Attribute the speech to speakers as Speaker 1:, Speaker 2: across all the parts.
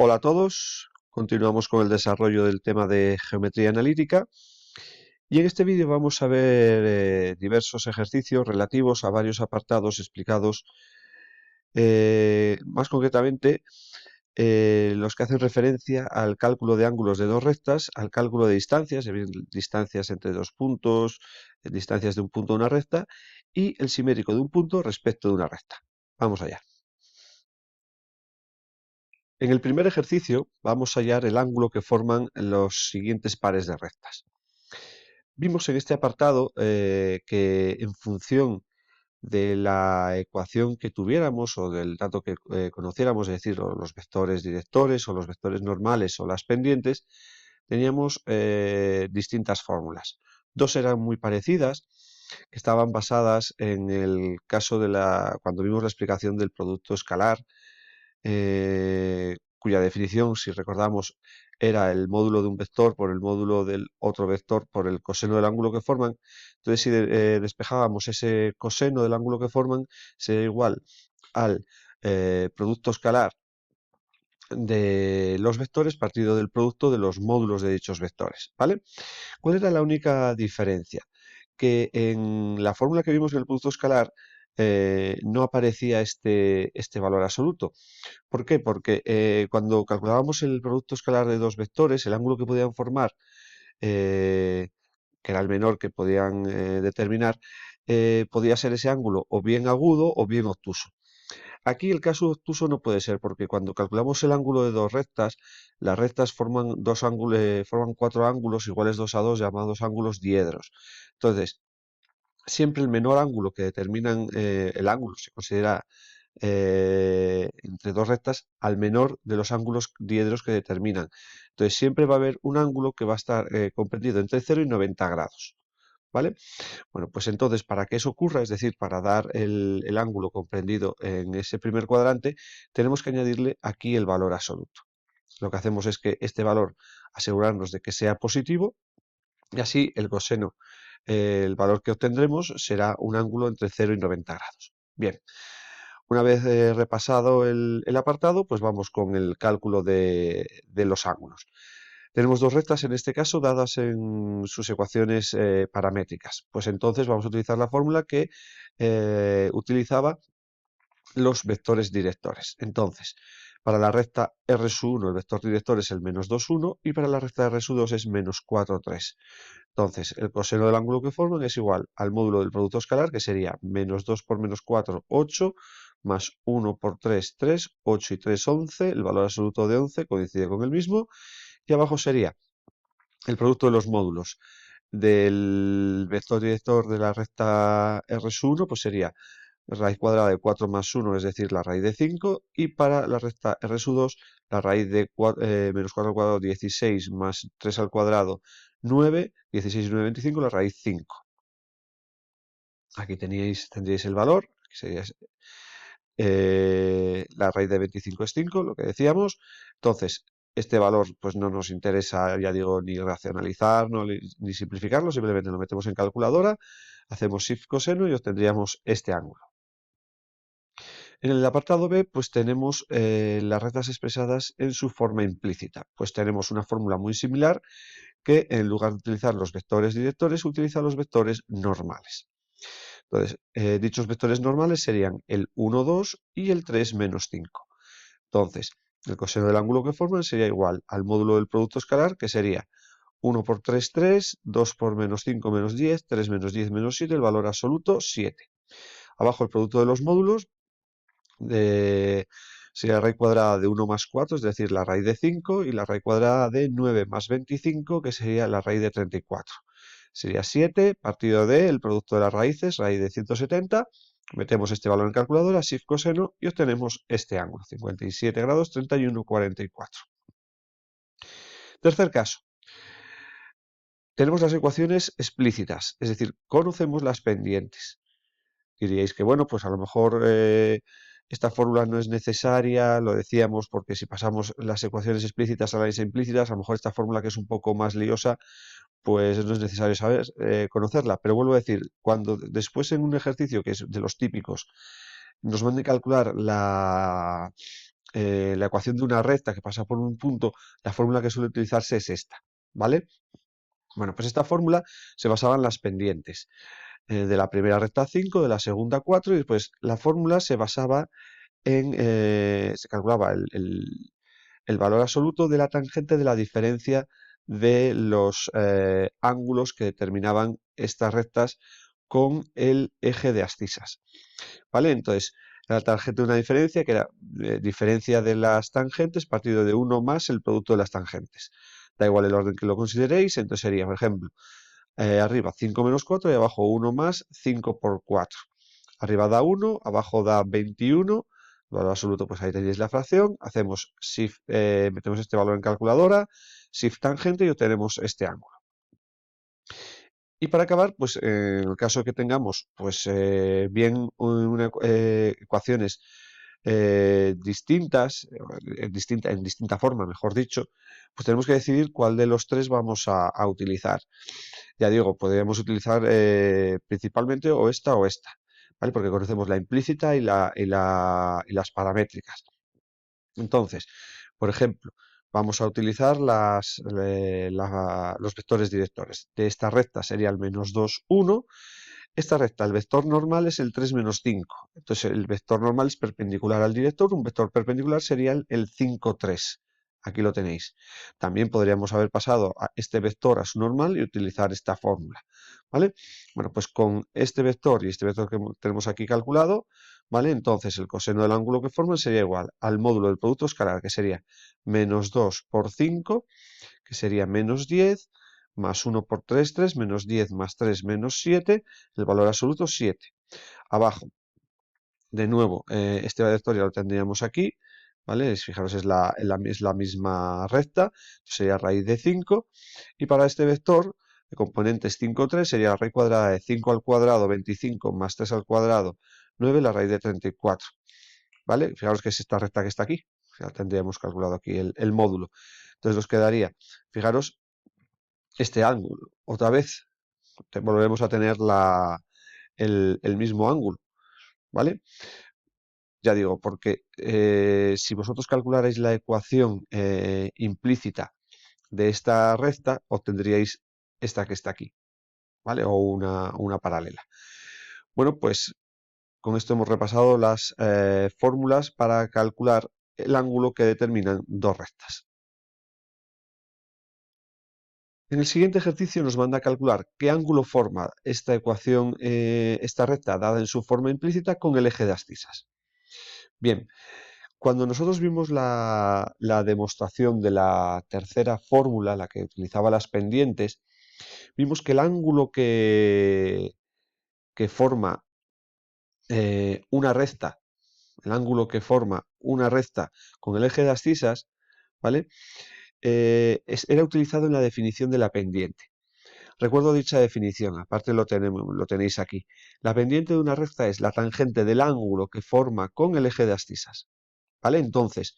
Speaker 1: Hola a todos, continuamos con el desarrollo del tema de geometría analítica y en este vídeo vamos a ver diversos ejercicios relativos a varios apartados explicados, más concretamente los que hacen referencia al cálculo de ángulos de dos rectas, al cálculo de distancias, es decir, distancias entre dos puntos, distancias de un punto a una recta y el simétrico de un punto respecto de una recta. Vamos allá. En el primer ejercicio vamos a hallar el ángulo que forman los siguientes pares de rectas. Vimos en este apartado que en función de la ecuación que tuviéramos o del dato que conociéramos, es decir, los vectores directores o los vectores normales o las pendientes, teníamos distintas fórmulas. Dos eran muy parecidas, que estaban basadas en el caso de cuando vimos la explicación del producto escalar, cuya definición, si recordamos, era el módulo de un vector por el módulo del otro vector por el coseno del ángulo que forman. Entonces, si despejábamos ese coseno del ángulo que forman, sería igual al producto escalar de los vectores partido del producto de los módulos de dichos vectores, ¿vale? ¿Cuál era la única diferencia? Que en la fórmula que vimos en el producto escalar no aparecía este valor absoluto. ¿Por qué? Porque cuando calculábamos el producto escalar de dos vectores, el ángulo que podían formar, eh, que era el menor que podían determinar, podía ser ese ángulo o bien agudo o bien obtuso. Aquí el caso obtuso no puede ser porque cuando calculamos el ángulo de dos rectas, las rectas forman dos ángulos, forman cuatro ángulos iguales 2 a 2 llamados ángulos diedros. Entonces, siempre el menor ángulo que determinan el ángulo se considera entre dos rectas al menor de los ángulos diedros que determinan. Entonces siempre va a haber un ángulo que va a estar comprendido entre 0 y 90 grados. ¿Vale? Bueno, pues entonces para que eso ocurra, es decir, para dar el ángulo comprendido en ese primer cuadrante, tenemos que añadirle aquí el valor absoluto. Lo que hacemos es que este valor asegurarnos de que sea positivo y así el coseno, el valor que obtendremos será un ángulo entre 0 y 90 grados. Bien, una vez repasado el apartado, pues vamos con el cálculo de los ángulos. Tenemos dos rectas en este caso dadas en sus ecuaciones paramétricas. Pues entonces vamos a utilizar la fórmula que utilizaba los vectores directores. Entonces, para la recta R1 el vector director es el menos 2, 1 y para la recta R2 es menos 4, 3. Entonces, el coseno del ángulo que forman es igual al módulo del producto escalar, que sería menos 2 por menos 4, 8, más 1 por 3, 3, 8 y 3, 11, el valor absoluto de 11 coincide con el mismo, y abajo sería el producto de los módulos del vector director de la recta R1, pues sería raíz cuadrada de 4 más 1, es decir, la raíz de 5, y para la recta R2, la raíz de menos 4 al cuadrado, 16, más 3 al cuadrado, 9, 16 y 9, 25, la raíz 5. Aquí tendríais el valor, que sería la raíz de 25 es 5, lo que decíamos. Entonces, este valor pues no nos interesa, ya digo, ni racionalizar ni simplificarlo, simplemente lo metemos en calculadora, hacemos shift coseno y obtendríamos este ángulo. En el apartado B, pues tenemos las rectas expresadas en su forma implícita. Pues tenemos una fórmula muy similar que en lugar de utilizar los vectores directores, utiliza los vectores normales. Entonces, dichos vectores normales serían el 1, 2 y el 3, menos 5. Entonces, el coseno del ángulo que forman sería igual al módulo del producto escalar, que sería 1 por 3, 3, 2 por menos 5, menos 10, 3 menos 10, menos 7, el valor absoluto, 7. Abajo el producto de los módulos, sería la raíz cuadrada de 1 más 4, es decir, la raíz de 5, y la raíz cuadrada de 9 más 25, que sería la raíz de 34. Sería 7 partido de el producto de las raíces, raíz de 170. Metemos este valor en calculadora, shift coseno, y obtenemos este ángulo, 57 grados 31, 44. Tercer caso. Tenemos las ecuaciones explícitas, es decir, conocemos las pendientes. Diríais que, bueno, pues a lo mejor esta fórmula no es necesaria, lo decíamos, porque si pasamos las ecuaciones explícitas a las implícitas, a lo mejor esta fórmula que es un poco más liosa, pues no es necesario saber conocerla. Pero vuelvo a decir, cuando después en un ejercicio que es de los típicos, nos manden calcular la ecuación de una recta que pasa por un punto, la fórmula que suele utilizarse es esta, ¿vale? Bueno, pues esta fórmula se basaba en las pendientes de la primera recta 5, de la segunda 4 y después la fórmula se basaba en, se calculaba el valor absoluto de la tangente de la diferencia de los ángulos que determinaban estas rectas con el eje de abscisas. ¿Vale? Entonces, la tangente de una diferencia, que era diferencia de las tangentes partido de 1 más el producto de las tangentes. Da igual el orden que lo consideréis, entonces sería, por ejemplo, arriba 5 menos 4 y abajo 1 más 5 por 4. Arriba da 1, abajo da 21, valor absoluto, pues ahí tenéis la fracción, hacemos shift, metemos este valor en calculadora, shift tangente y obtenemos este ángulo. Y para acabar, pues en el caso de que tengamos pues bien ecuaciones distintas, en distinta forma, mejor dicho, pues tenemos que decidir cuál de los tres vamos a utilizar. Ya digo, podríamos utilizar principalmente o esta, ¿vale? Porque conocemos la implícita y las paramétricas. Entonces, por ejemplo, vamos a utilizar los vectores directores. De esta recta sería el menos 2, 1. Esta recta, el vector normal es el 3 menos 5. Entonces, el vector normal es perpendicular al director. Un vector perpendicular sería el 5, 3. Aquí lo tenéis. También podríamos haber pasado a este vector a su normal y utilizar esta fórmula. ¿Vale? Bueno, pues con este vector y este vector que tenemos aquí calculado, ¿vale? Entonces el coseno del ángulo que forman sería igual al módulo del producto escalar, que sería menos 2 por 5, que sería menos 10, más 1 por 3, 3, menos 10 más 3, menos 7, el valor absoluto 7. Abajo, de nuevo, este vector ya lo tendríamos aquí, ¿vale? Fijaros, es la misma recta, sería raíz de 5, y para este vector, el componente es 5, 3, sería la raíz cuadrada de 5 al cuadrado, 25, más 3 al cuadrado, 9, la raíz de 34. ¿Vale? Fijaros que es esta recta que está aquí. Ya tendríamos calculado aquí el módulo. Entonces nos quedaría, fijaros, este ángulo. Otra vez volvemos a tener el mismo ángulo, ¿vale? Ya digo, porque si vosotros calcularais la ecuación implícita de esta recta, obtendríais esta que está aquí, ¿vale? O una paralela. Bueno, pues con esto hemos repasado las fórmulas para calcular el ángulo que determinan dos rectas. En el siguiente ejercicio nos manda a calcular qué ángulo forma esta ecuación, esta recta dada en su forma implícita con el eje de abscisas. Bien, cuando nosotros vimos la demostración de la tercera fórmula, la que utilizaba las pendientes, vimos que el ángulo que forma una recta, el ángulo que forma una recta con el eje de abscisas, ¿vale? Era utilizado en la definición de la pendiente. Recuerdo dicha definición, aparte lo tenéis aquí. La pendiente de una recta es la tangente del ángulo que forma con el eje de abscisas. ¿Vale? Entonces,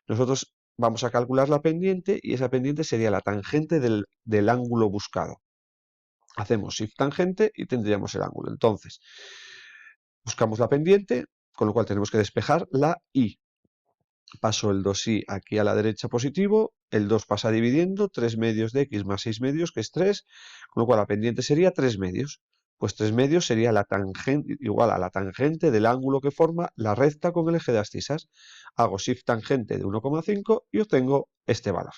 Speaker 1: nosotros vamos a calcular la pendiente y esa pendiente sería la tangente del ángulo buscado. Hacemos shift tangente y tendríamos el ángulo. Entonces, buscamos la pendiente, con lo cual tenemos que despejar la y. Paso el 2i aquí a la derecha positivo, el 2 pasa dividiendo, 3 medios de x más 6 medios, que es 3, con lo cual la pendiente sería 3 medios. Pues 3 medios sería la tangente, igual a la tangente del ángulo que forma la recta con el eje de abscisas. Hago shift tangente de 1,5 y obtengo este valor.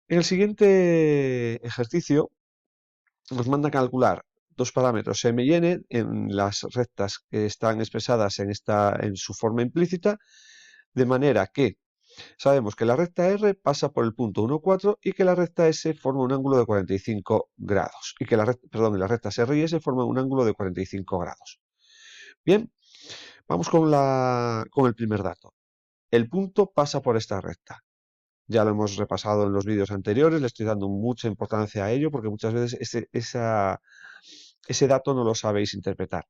Speaker 1: En el siguiente ejercicio nos manda a calcular dos parámetros m y n en las rectas que están expresadas en su forma implícita, de manera que sabemos que la recta R pasa por el punto 1, 4 y que la recta S forma un ángulo de 45 grados. Y que las rectas R y S forman un ángulo de 45 grados. Bien, vamos con el primer dato. El punto pasa por esta recta. Ya lo hemos repasado en los vídeos anteriores, le estoy dando mucha importancia a ello porque muchas veces ese dato no lo sabéis interpretar.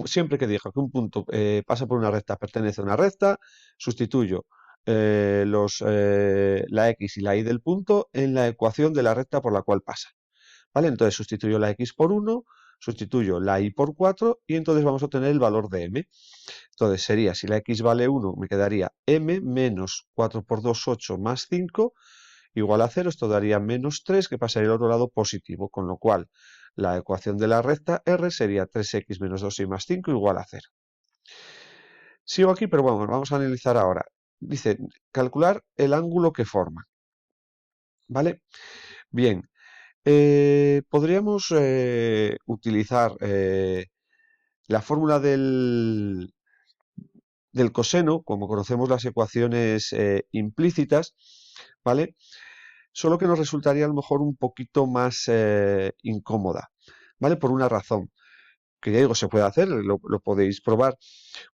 Speaker 1: Siempre que diga que un punto pasa por una recta, pertenece a una recta, sustituyo la x y la y del punto en la ecuación de la recta por la cual pasa. ¿Vale? Entonces sustituyo la x por 1, sustituyo la y por 4 y entonces vamos a obtener el valor de m. Entonces sería, si la x vale 1, me quedaría m menos 4 por 2, 8 más 5 igual a 0. Esto daría menos 3, que pasaría al otro lado positivo, con lo cual la ecuación de la recta R sería 3x menos 2y más 5 igual a 0. Sigo aquí, pero bueno, vamos a analizar ahora. Dice, calcular el ángulo que forma. ¿Vale? Bien, podríamos utilizar la fórmula del coseno, como conocemos las ecuaciones implícitas, ¿vale? Solo que nos resultaría a lo mejor un poquito más incómoda, ¿vale? Por una razón, que ya digo, se puede hacer, lo podéis probar,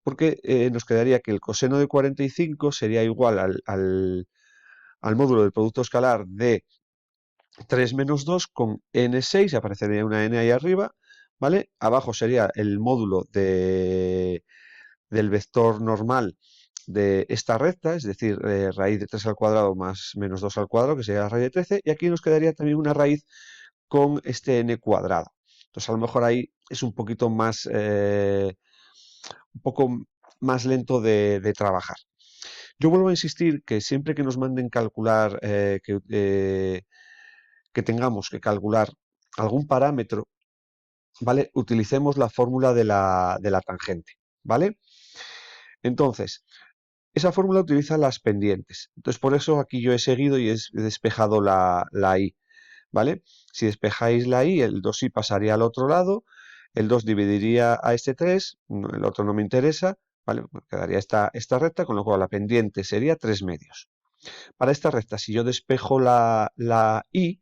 Speaker 1: porque nos quedaría que el coseno de 45 sería igual al módulo del producto escalar de 3 menos 2 con n6, aparecería una n ahí arriba, ¿vale? Abajo sería el módulo del vector normal de esta recta, es decir, raíz de 3 al cuadrado más menos 2 al cuadrado, que sería la raíz de 13, y aquí nos quedaría también una raíz con este n cuadrado. Entonces, a lo mejor ahí es un poco más lento de trabajar. Yo vuelvo a insistir que siempre que nos manden calcular, que tengamos que calcular algún parámetro, ¿vale? Utilicemos la fórmula de la tangente, ¿vale? Entonces, esa fórmula utiliza las pendientes. Entonces, por eso aquí yo he seguido y he despejado la y, ¿vale? Si despejáis la y, el 2y pasaría al otro lado, el 2 dividiría a este 3, el otro no me interesa, ¿vale? Pues quedaría esta recta, con lo cual la pendiente sería 3 medios. Para esta recta, si yo despejo la y,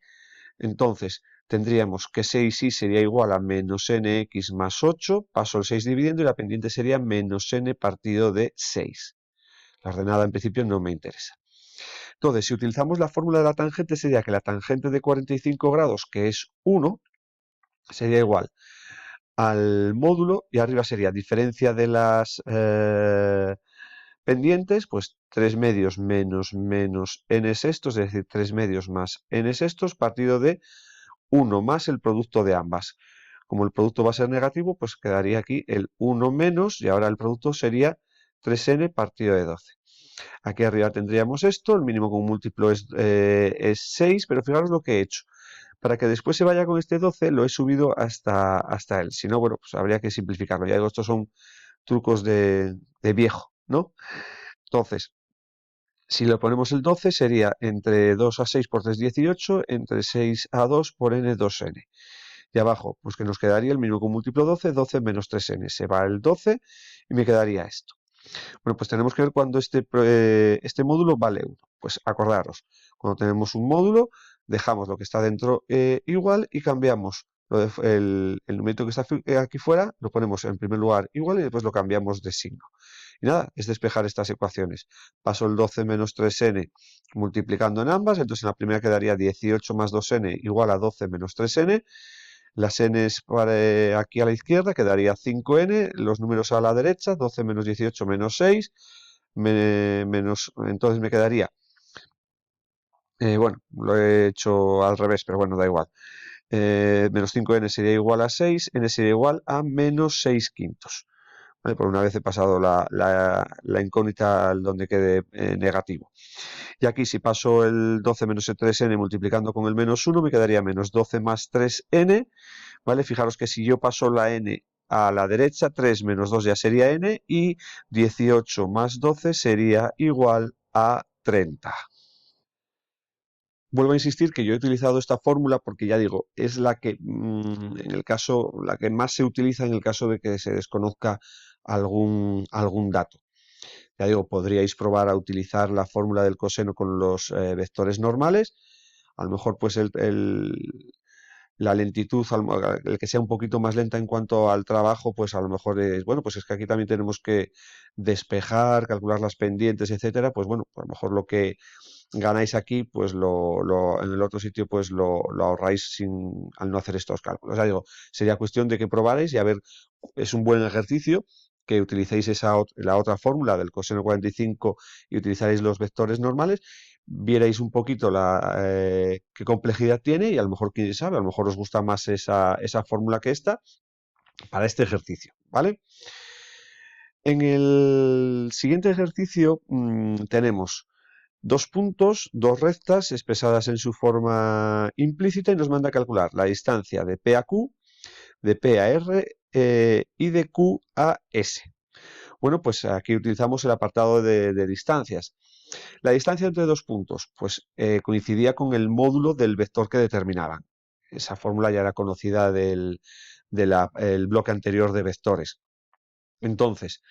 Speaker 1: entonces tendríamos que 6y sería igual a menos nx más 8, paso el 6 dividiendo y la pendiente sería menos n partido de 6. La ordenada en principio no me interesa. Entonces, si utilizamos la fórmula de la tangente, sería que la tangente de 45 grados, que es 1, sería igual al módulo, y arriba sería diferencia de las pendientes, pues 3 medios menos n sextos, es decir, 3 medios más n sextos, partido de 1 más el producto de ambas. Como el producto va a ser negativo, pues quedaría aquí el 1 menos, y ahora el producto sería 3n partido de 12. Aquí arriba tendríamos esto, el mínimo con múltiplo es 6, pero fijaros lo que he hecho. Para que después se vaya con este 12, lo he subido hasta él. Si no, bueno, pues habría que simplificarlo. Ya digo, estos son trucos de viejo, ¿no? Entonces, si le ponemos el 12, sería entre 2 a 6 por 3, 18, entre 6 a 2 por n, 2n. Y abajo, pues que nos quedaría el mínimo con múltiplo 12, 12 menos 3n. Se va el 12 y me quedaría esto. Bueno, pues tenemos que ver cuando este módulo vale 1. Pues acordaros, cuando tenemos un módulo, dejamos lo que está dentro igual y cambiamos el numerito que está aquí fuera, lo ponemos en primer lugar igual y después lo cambiamos de signo. Y nada, es despejar estas ecuaciones. Paso el 12 menos 3n multiplicando en ambas, entonces en la primera quedaría 18 más 2n igual a 12 menos 3n. Las n's para aquí a la izquierda quedaría 5n, los números a la derecha, 12 menos 18 menos 6, entonces me quedaría, bueno, lo he hecho al revés, pero bueno, da igual. Menos 5n sería igual a 6, n sería igual a menos 6 quintos. ¿Vale? Por una vez he pasado la incógnita al donde quede negativo. Y aquí si paso el 12 menos el 3n multiplicando con el menos 1, me quedaría menos 12 más 3n, ¿vale? Fijaros que si yo paso la n a la derecha, 3 menos 2 ya sería n, y 18 más 12 sería igual a 30. Vuelvo a insistir que yo he utilizado esta fórmula porque ya digo, es la que en el caso, la que más se utiliza en el caso de que se desconozca algún dato. Ya digo, podríais probar a utilizar la fórmula del coseno con los vectores normales. A lo mejor pues la lentitud, el que sea un poquito más lenta en cuanto al trabajo, pues a lo mejor es, bueno, pues es que aquí también tenemos que despejar, calcular las pendientes, etcétera, pues bueno, a lo mejor lo que ganáis aquí, pues en el otro sitio pues lo ahorráis al no hacer estos cálculos. Ya digo, sería cuestión de que probarais y a ver, es un buen ejercicio que utilicéis la otra fórmula del coseno 45 y utilizaréis los vectores normales, vierais un poquito qué complejidad tiene y a lo mejor, quién sabe, a lo mejor os gusta más esa fórmula que esta para este ejercicio, ¿vale? En el siguiente ejercicio tenemos dos puntos, dos rectas expresadas en su forma implícita y nos manda a calcular la distancia de P a Q, de P a R y de Q a S. Bueno, pues aquí utilizamos el apartado de distancias. La distancia entre dos puntos, pues coincidía con el módulo del vector que determinaban. Esa fórmula ya era conocida del el bloque anterior de vectores. Entonces,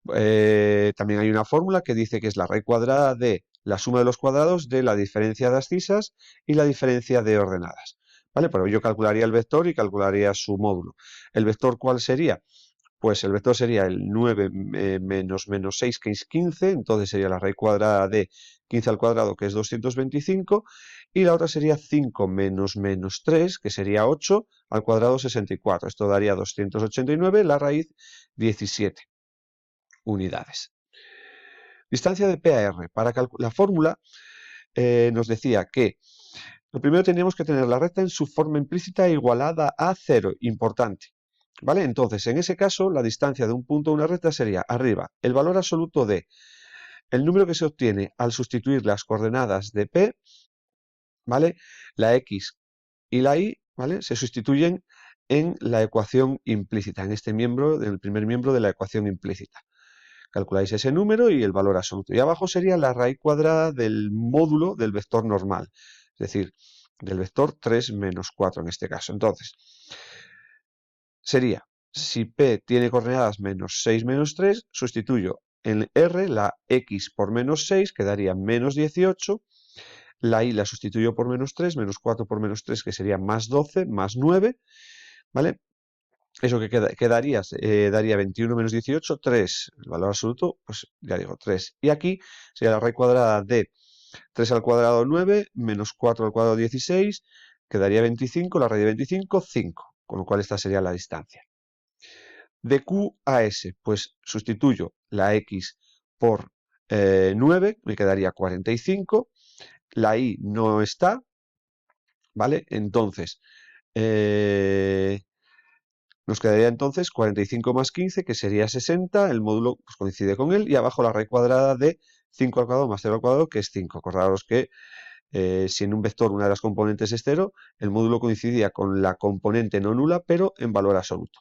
Speaker 1: también hay una fórmula que dice que es la raíz cuadrada de la suma de los cuadrados de la diferencia de abscisas y la diferencia de ordenadas. ¿Vale? Pero yo calcularía el vector y calcularía su módulo. ¿El vector cuál sería? Pues el vector sería el 9 menos 6, que es 15, entonces sería la raíz cuadrada de 15 al cuadrado, que es 225, y la otra sería 5 menos 3, que sería 8 al cuadrado 64. Esto daría 289, la raíz 17 unidades. Distancia de P a R. Para la fórmula nos decía que lo primero teníamos que tener la recta en su forma implícita igualada a 0, importante. ¿Vale? Entonces, en ese caso, la distancia de un punto a una recta sería arriba el valor absoluto de el número que se obtiene al sustituir las coordenadas de P, ¿vale? La X y la Y, ¿vale? Se sustituyen en la ecuación implícita, en este miembro, en el primer miembro de la ecuación implícita. Calculáis ese número y el valor absoluto. Y abajo sería la raíz cuadrada del módulo del vector normal, es decir, del vector 3 menos 4 en este caso. Entonces, sería, si P tiene coordenadas menos 6 menos 3, sustituyo en R la X por menos 6, quedaría menos 18, la Y la sustituyo por menos 3, menos 4 por menos 3, que sería más 12, más 9, ¿vale? Eso que quedaría, daría 21 menos 18, 3. El valor absoluto, pues ya digo, 3. Y aquí sería la raíz cuadrada de 3 al cuadrado 9, menos 4 al cuadrado 16, quedaría 25, la raíz de 25, 5. Con lo cual esta sería la distancia. De Q a S, pues sustituyo la X por 9, me quedaría 45. La Y no está, ¿vale? Entonces, nos quedaría entonces 45 más 15, que sería 60, el módulo pues, coincide con él, y abajo la raíz cuadrada de 5 al cuadrado más 0 al cuadrado, que es 5. Acordaros que si en un vector una de las componentes es 0, el módulo coincidía con la componente no nula, pero en valor absoluto.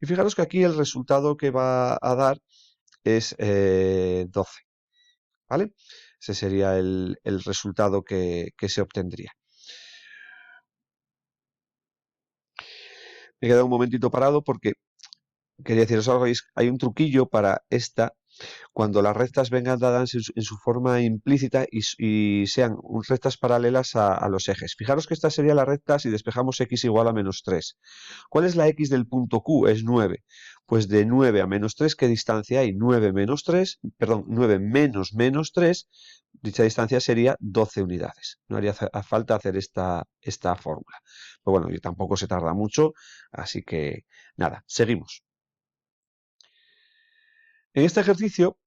Speaker 1: Y fijaros que aquí el resultado que va a dar es 12, ¿vale? Ese sería el resultado que se obtendría. Me he quedado un momentito parado porque quería deciros algo, hay un truquillo para esta, cuando las rectas vengan dadas en su forma implícita y sean rectas paralelas a los ejes. Fijaros que esta sería la recta si despejamos x igual a menos 3. ¿Cuál es la x del punto Q? Es 9. Pues de 9 a menos 3, ¿qué distancia hay? 9 menos 3, perdón, 9 menos 3, dicha distancia sería 12 unidades. No haría falta hacer esta fórmula. Pero bueno, y tampoco se tarda mucho, así que nada, seguimos. En este ejercicio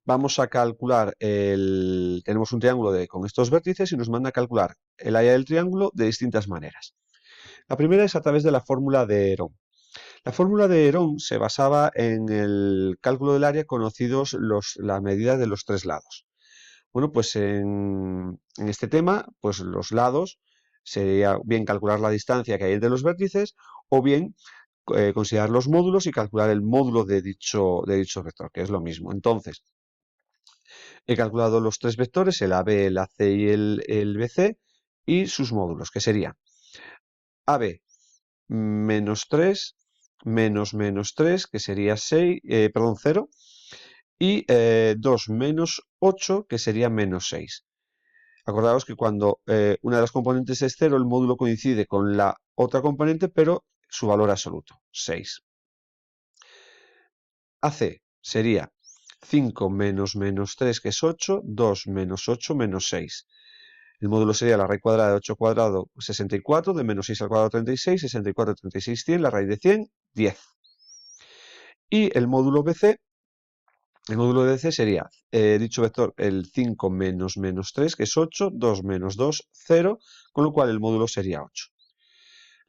Speaker 1: vamos a calcular tenemos un triángulo con estos vértices y nos manda a calcular el área del triángulo de distintas maneras. La primera es a través de la fórmula de Herón. La fórmula de Herón se basaba en el cálculo del área conocidos la medida de los tres lados. Bueno, pues en este tema, pues los lados sería bien calcular la distancia que hay entre los vértices o bien considerar los módulos y calcular el módulo de dicho vector, que es lo mismo. Entonces, he calculado los tres vectores, el AB, el AC y el BC, y sus módulos, que serían AB menos 3, menos 3, que sería 6, perdón, 0, y 2 menos 8, que sería menos 6. Acordaos que cuando una de las componentes es 0, el módulo coincide con la otra componente, pero su valor absoluto, 6. AC sería 5 menos 3, que es 8, 2 menos 8, menos 6. El módulo sería la raíz cuadrada de 8 cuadrado, 64, de menos 6 al cuadrado, 36, 64, 36, 100, la raíz de 100, 10. Y el módulo BC sería dicho vector el 5 menos menos 3, que es 8, 2 menos 2, 0, con lo cual el módulo sería 8.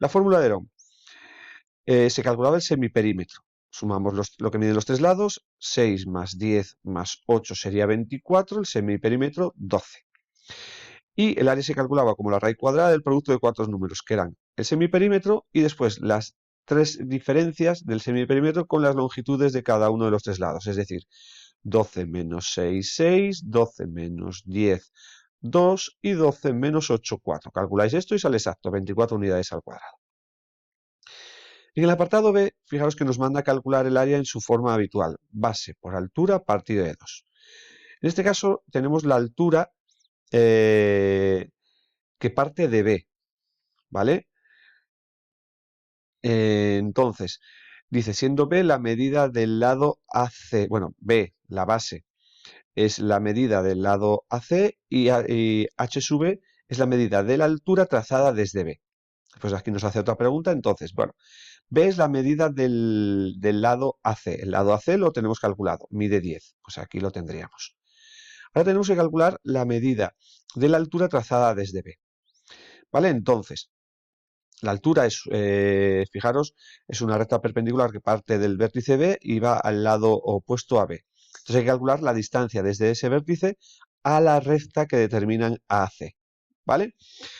Speaker 1: La fórmula de Herón. Se calculaba el semiperímetro. Sumamos lo que miden los tres lados, 6 más 10 más 8 sería 24, el semiperímetro 12. Y el área se calculaba como la raíz cuadrada del producto de cuatro números, que eran el semiperímetro y después las tres diferencias del semiperímetro con las longitudes de cada uno de los tres lados, es decir, 12 menos 6, 6, 12 menos 10, 2 y 12 menos 8, 4. Calculáis esto y sale exacto, 24 unidades al cuadrado. En el apartado B, fijaros que nos manda a calcular el área en su forma habitual, base por altura partido de 2. En este caso tenemos la altura que parte de B, ¿vale? Entonces, dice, siendo B la medida del lado AC, bueno, B, la base, es la medida del lado AC y H sub B es la medida de la altura trazada desde B. Pues aquí nos hace otra pregunta, entonces, bueno, B es la medida del lado AC. El lado AC lo tenemos calculado, mide 10. Pues aquí lo tendríamos. Ahora tenemos que calcular la medida de la altura trazada desde B. ¿Vale? Entonces, la altura es, fijaros, es una recta perpendicular que parte del vértice B y va al lado opuesto a B. Entonces hay que calcular la distancia desde ese vértice a la recta que determinan AC. ¿Vale?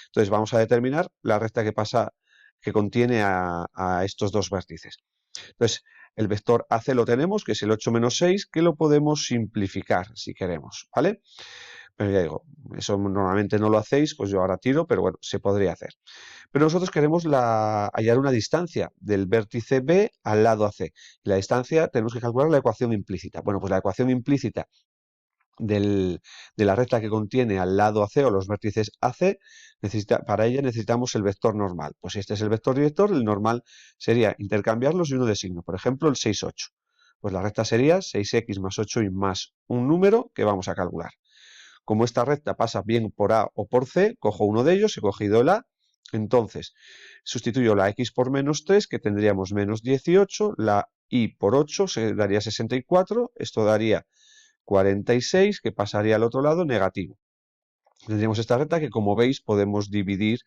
Speaker 1: Entonces vamos a determinar la recta que contiene a estos dos vértices. Entonces, el vector AC lo tenemos, que es el 8 menos 6, que lo podemos simplificar si queremos, ¿vale? Pero ya digo, eso normalmente no lo hacéis, pues yo ahora tiro, pero bueno, se podría hacer. Pero nosotros queremos hallar una distancia del vértice B al lado AC. Y la distancia tenemos que calcular la ecuación implícita. Bueno, pues la ecuación implícita de la recta que contiene al lado AC o los vértices AC, para ella necesitamos el vector normal. Pues si este es el vector director, el normal sería intercambiarlos y uno de signo. Por ejemplo, el 6, 8. Pues la recta sería 6x más 8 y más un número que vamos a calcular. Como esta recta pasa bien por A o por C, cojo uno de ellos, he cogido el A, entonces sustituyo la x por menos 3, que tendríamos menos 18, la y por 8 se daría 64, esto daría 46, que pasaría al otro lado, negativo. Tendríamos esta recta que, como veis, podemos dividir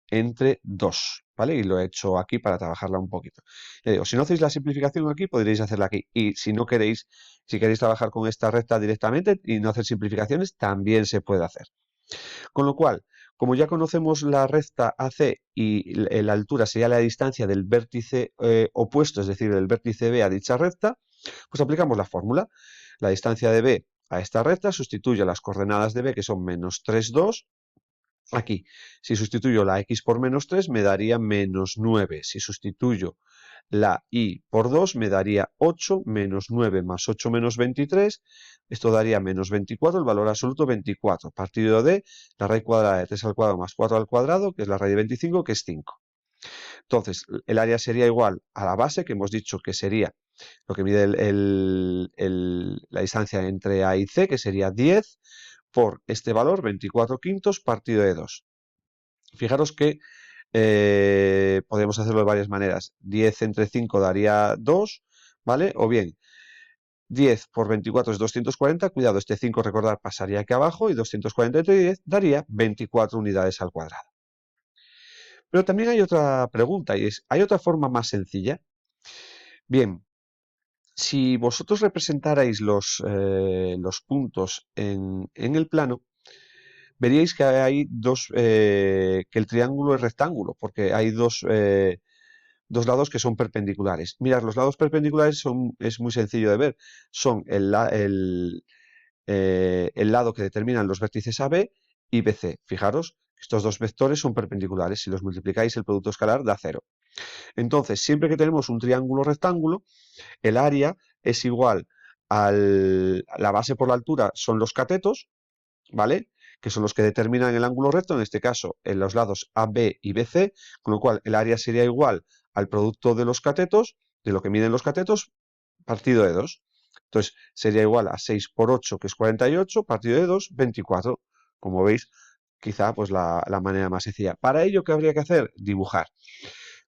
Speaker 1: entre 2, ¿vale? Y lo he hecho aquí para trabajarla un poquito. Ya digo, si no hacéis la simplificación aquí, podríais hacerla aquí. Y si no queréis, si queréis trabajar con esta recta directamente y no hacer simplificaciones, también se puede hacer. Con lo cual, como ya conocemos la recta AC y la altura sería la distancia del vértice opuesto, es decir, del vértice B a dicha recta, pues aplicamos la fórmula. La distancia de B a esta recta sustituye las coordenadas de B, que son menos 3, 2. Aquí, si sustituyo la x por menos 3, me daría menos 9. Si sustituyo la y por 2, me daría 8, menos 9 más 8 menos 23. Esto daría menos 24, el valor absoluto 24. Partido de la raíz cuadrada de 3 al cuadrado más 4 al cuadrado, que es la raíz de 25, que es 5. Entonces, el área sería igual a la base, que hemos dicho que sería lo que mide la distancia entre A y C, que sería 10, por este valor, 24 quintos, partido de 2. Fijaros que podemos hacerlo de varias maneras. 10 entre 5 daría 2, ¿vale? O bien, 10 por 24 es 240, cuidado, este 5, recordad, pasaría aquí abajo, y 240 entre 10 daría 24 unidades al cuadrado. Pero también hay otra pregunta, y es, ¿hay otra forma más sencilla? Bien, si vosotros representarais los puntos en el plano, veríais que hay que el triángulo es rectángulo, porque hay dos lados que son perpendiculares. Mirad, los lados perpendiculares es muy sencillo de ver. Son el lado que determinan los vértices AB y BC. Fijaros, estos dos vectores son perpendiculares. Si los multiplicáis, el producto escalar da 0. Entonces, siempre que tenemos un triángulo rectángulo, el área es igual a la base por la altura son los catetos, ¿vale? Que son los que determinan el ángulo recto, en este caso en los lados AB y BC, con lo cual el área sería igual al producto de los catetos, de lo que miden los catetos, partido de 2. Entonces sería igual a 6 por 8, que es 48, partido de 2, 24. Como veis, quizá pues la manera más sencilla. Para ello, ¿qué habría que hacer? Dibujar.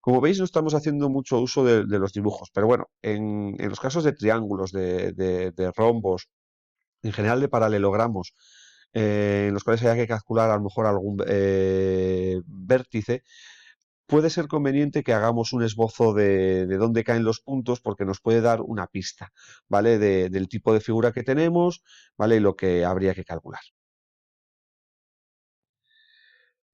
Speaker 1: Como veis, no estamos haciendo mucho uso de los dibujos, pero bueno, en los casos de triángulos, de rombos, en general de paralelogramos, en los cuales haya que calcular a lo mejor algún vértice, puede ser conveniente que hagamos un esbozo de dónde caen los puntos porque nos puede dar una pista, ¿vale? Del tipo de figura que tenemos, ¿vale? Y lo que habría que calcular.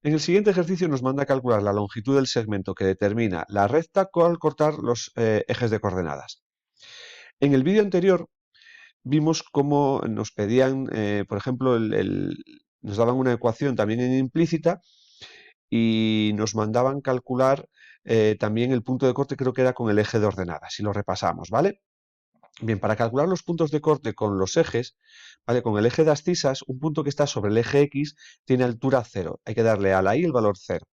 Speaker 1: En el siguiente ejercicio nos manda a calcular la longitud del segmento que determina la recta al cortar los ejes de coordenadas. En el vídeo anterior vimos cómo nos pedían, por ejemplo, nos daban una ecuación también en implícita y nos mandaban calcular también el punto de corte, creo que era con el eje de ordenadas, si lo repasamos, ¿vale? Bien, para calcular los puntos de corte con los ejes, ¿vale? Con el eje de abscisas, un punto que está sobre el eje X tiene altura 0. Hay que darle a la Y el valor 0.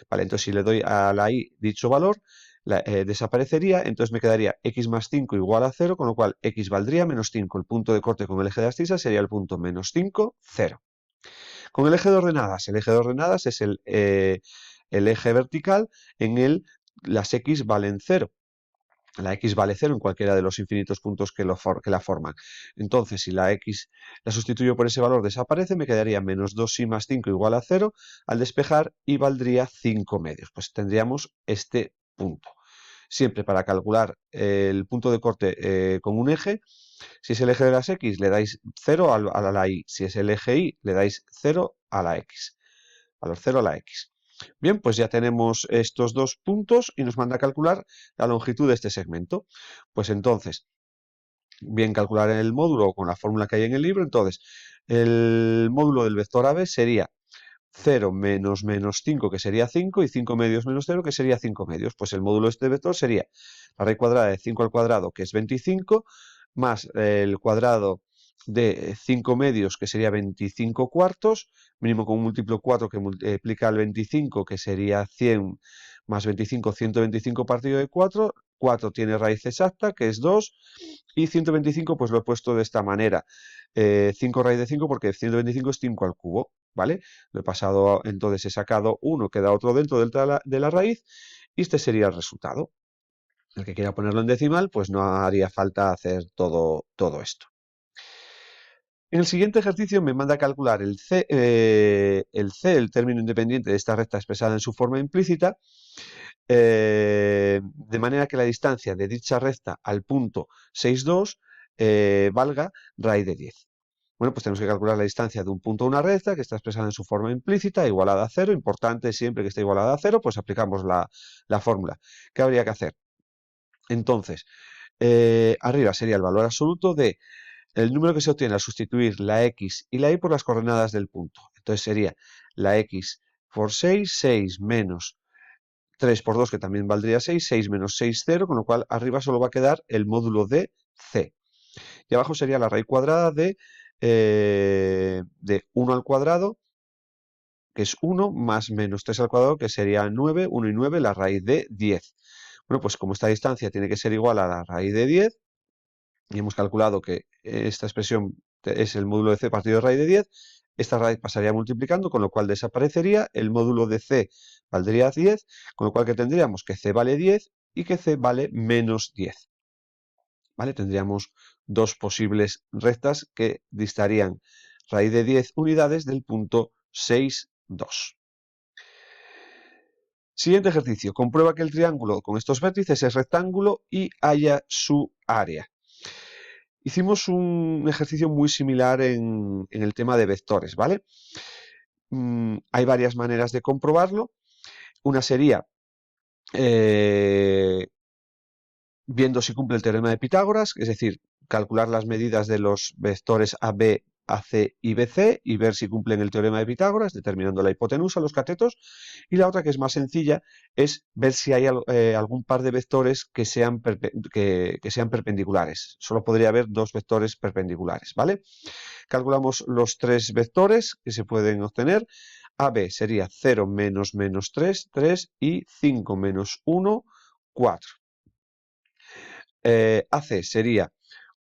Speaker 1: Vale, entonces si le doy a la Y dicho valor, desaparecería, entonces me quedaría X más 5 igual a 0, con lo cual X valdría menos 5. El punto de corte con el eje de abscisas sería el punto menos 5, 0. Con el eje de ordenadas es el eje vertical en las X valen 0. La X vale 0 en cualquiera de los infinitos puntos que la forman. Entonces, si la X la sustituyo por ese valor, desaparece, me quedaría menos 2y más 5 igual a 0 al despejar y valdría 5 medios. Pues tendríamos este punto. Siempre para calcular el punto de corte con un eje, si es el eje de las X, le dais 0 a la Y. Si es el eje Y, le dais 0 a la X. Valor 0 a la X. Bien, pues ya tenemos estos dos puntos y nos manda a calcular la longitud de este segmento. Pues entonces, bien calcular el módulo con la fórmula que hay en el libro, entonces el módulo del vector AB sería 0 menos menos 5, que sería 5, y 5 medios menos 0, que sería 5 medios. Pues el módulo de este vector sería la raíz cuadrada de 5 al cuadrado, que es 25, más el cuadrado de 5 medios, que sería 25 cuartos, mínimo con un múltiplo 4 que multiplica el 25, que sería 100, más 25, 125 partido de 4. 4 tiene raíz exacta, que es 2, y 125 pues lo he puesto de esta manera. 5 raíz de 5 porque 125 es 5 al cubo, ¿vale? Lo he pasado, entonces he sacado uno, queda otro dentro de la raíz, y este sería el resultado. El que quiera ponerlo en decimal, pues no haría falta hacer todo esto. En el siguiente ejercicio me manda a calcular el C, el término independiente de esta recta expresada en su forma implícita, de manera que la distancia de dicha recta al punto 6,2 valga raíz de 10. Bueno, pues tenemos que calcular la distancia de un punto a una recta que está expresada en su forma implícita, igualada a 0. Importante siempre que esté igualada a 0, pues aplicamos la fórmula. ¿Qué habría que hacer? Entonces, arriba sería el valor absoluto de el número que se obtiene al sustituir la X y la Y por las coordenadas del punto. Entonces sería la X por 6, 6 menos 3 por 2, que también valdría 6, 6 menos 6, 0, con lo cual arriba solo va a quedar el módulo de C. Y abajo sería la raíz cuadrada de 1 al cuadrado, que es 1, más menos 3 al cuadrado, que sería 9, 1 y 9, la raíz de 10. Bueno, pues como esta distancia tiene que ser igual a la raíz de 10, y hemos calculado que esta expresión es el módulo de C partido de raíz de 10, esta raíz pasaría multiplicando, con lo cual desaparecería, el módulo de C valdría 10, con lo cual que tendríamos que C vale 10 y que C vale menos 10. ¿Vale? Tendríamos dos posibles rectas que distarían raíz de 10 unidades del punto 6, 2. Siguiente ejercicio. Comprueba que el triángulo con estos vértices es rectángulo y halla su área. Hicimos un ejercicio muy similar en el tema de vectores, ¿vale? Hay varias maneras de comprobarlo. Una sería viendo si cumple el teorema de Pitágoras, es decir, calcular las medidas de los vectores AB, AC y BC y ver si cumplen el teorema de Pitágoras, determinando la hipotenusa, los catetos. Y la otra, que es más sencilla, es ver si hay algún par de vectores que sean perpendiculares. Solo podría haber dos vectores perpendiculares, ¿vale? Calculamos los tres vectores que se pueden obtener. AB sería 0 menos menos 3, 3 y 5 menos 1, 4. AC sería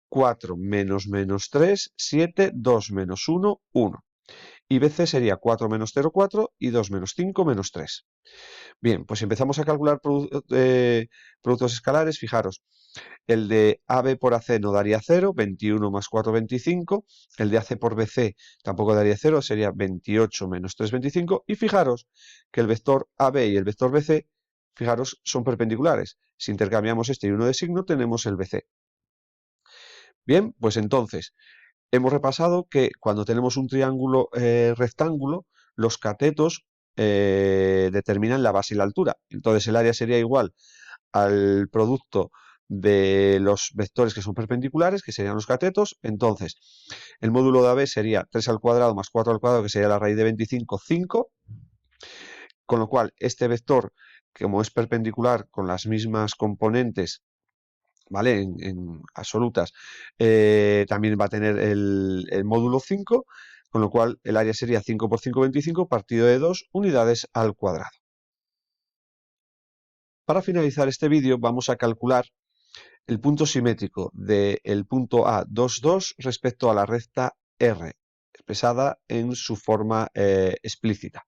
Speaker 1: 4 menos menos 3, 7, 2 menos 1, 1. y BC sería 4 menos 0,4 y 2 menos 5 menos 3. Bien, pues empezamos a calcular productos escalares. Fijaros, el de AB por AC no daría 0, 21 más 4, 25. El de AC por BC tampoco daría 0, sería 28 menos 3, 25. Y fijaros que el vector AB y el vector BC, fijaros, son perpendiculares. Si intercambiamos este y uno de signo, tenemos el BC. Bien, pues entonces, hemos repasado que cuando tenemos un triángulo rectángulo, los catetos determinan la base y la altura. Entonces el área sería igual al producto de los vectores que son perpendiculares, que serían los catetos. Entonces, el módulo de AB sería 3 al cuadrado más 4 al cuadrado, que sería la raíz de 25, 5. Con lo cual, este vector, como es perpendicular con las mismas componentes, ¿vale? En absolutas, también va a tener el módulo 5, con lo cual el área sería 5 por 5, 25, partido de 2 unidades al cuadrado. Para finalizar este vídeo vamos a calcular el punto simétrico del punto A, 2, 2 respecto a la recta R, expresada en su forma explícita.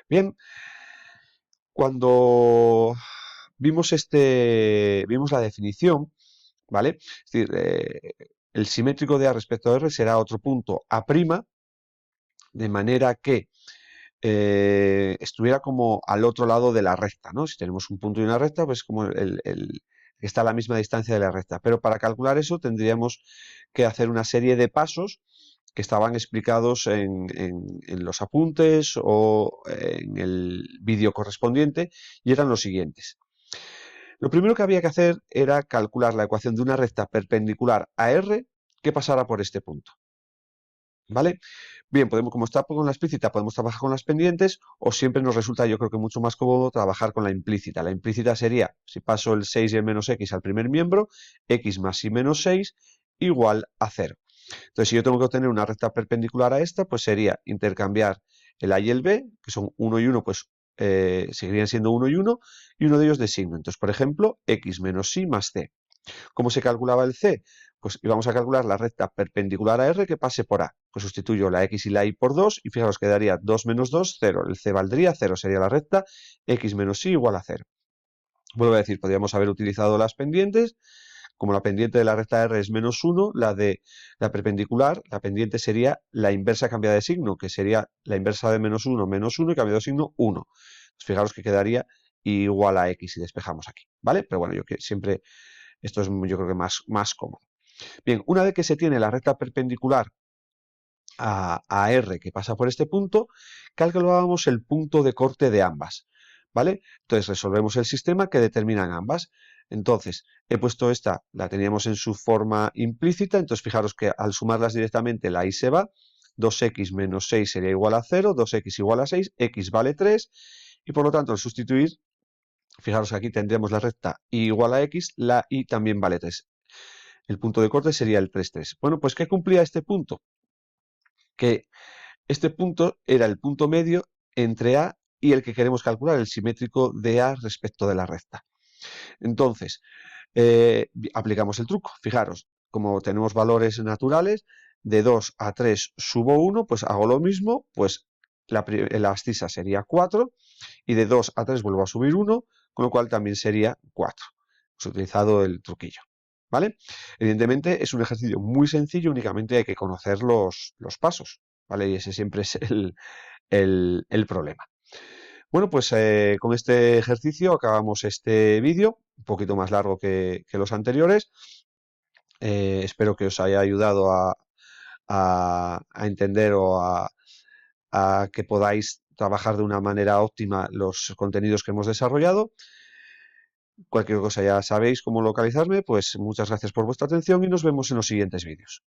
Speaker 1: Bien, cuando vimos la definición, ¿vale? Es decir, el simétrico de A respecto a R será otro punto A', de manera que estuviera como al otro lado de la recta, ¿no? Si tenemos un punto y una recta, pues como que está a la misma distancia de la recta. Pero para calcular eso tendríamos que hacer una serie de pasos que estaban explicados en los apuntes o en el vídeo correspondiente, y eran los siguientes. Lo primero que había que hacer era calcular la ecuación de una recta perpendicular a R que pasara por este punto. ¿Vale? Bien, como está con la explícita, podemos trabajar con las pendientes, o siempre nos resulta, yo creo que mucho más cómodo trabajar con la implícita. La implícita sería, si paso el 6 y el menos x al primer miembro, x más y menos 6 igual a 0. Entonces, si yo tengo que obtener una recta perpendicular a esta, pues sería intercambiar el a y el b, que son 1 y 1, pues seguirían siendo 1 y uno de ellos de signo. Entonces, por ejemplo, x menos y más c. ¿Cómo se calculaba el C? Pues íbamos a calcular la recta perpendicular a R que pase por A. Pues sustituyo la X y la Y por 2 y fijaros, quedaría 2 menos 2, 0. El C valdría 0, sería la recta X menos Y igual a 0. Vuelvo a decir, podríamos haber utilizado las pendientes. Como la pendiente de la recta R es menos 1, la de la perpendicular, la pendiente sería la inversa cambiada de signo, que sería la inversa de menos 1 y cambiado de signo 1. Pues fijaros que quedaría igual a X si despejamos aquí, ¿vale? Pero bueno, yo que siempre esto es, yo creo que más cómodo. Bien, una vez que se tiene la recta perpendicular a R que pasa por este punto, calculábamos el punto de corte de ambas, ¿vale? Entonces resolvemos el sistema que determinan ambas. Entonces, he puesto esta, la teníamos en su forma implícita, entonces fijaros que al sumarlas directamente la y se va, 2x menos 6 sería igual a 0, 2x igual a 6, x vale 3, y por lo tanto al sustituir, fijaros que aquí tendríamos la recta y igual a x, la y también vale 3. El punto de corte sería el 3, 3. Bueno, pues ¿qué cumplía este punto? Que este punto era el punto medio entre A y el que queremos calcular, el simétrico de A respecto de la recta. Entonces, aplicamos el truco. Fijaros, como tenemos valores naturales, de 2 a 3 subo 1, pues hago lo mismo, pues la abscisa sería 4, y de 2 a 3 vuelvo a subir 1, con lo cual también sería 4. Hemos utilizado el truquillo, ¿vale? Evidentemente es un ejercicio muy sencillo, únicamente hay que conocer los pasos, ¿vale? Y ese siempre es el problema. Bueno, pues con este ejercicio acabamos este vídeo, un poquito más largo que los anteriores. Espero que os haya ayudado a entender o a que podáis trabajar de una manera óptima los contenidos que hemos desarrollado. Cualquier cosa ya sabéis cómo localizarme, pues muchas gracias por vuestra atención y nos vemos en los siguientes vídeos.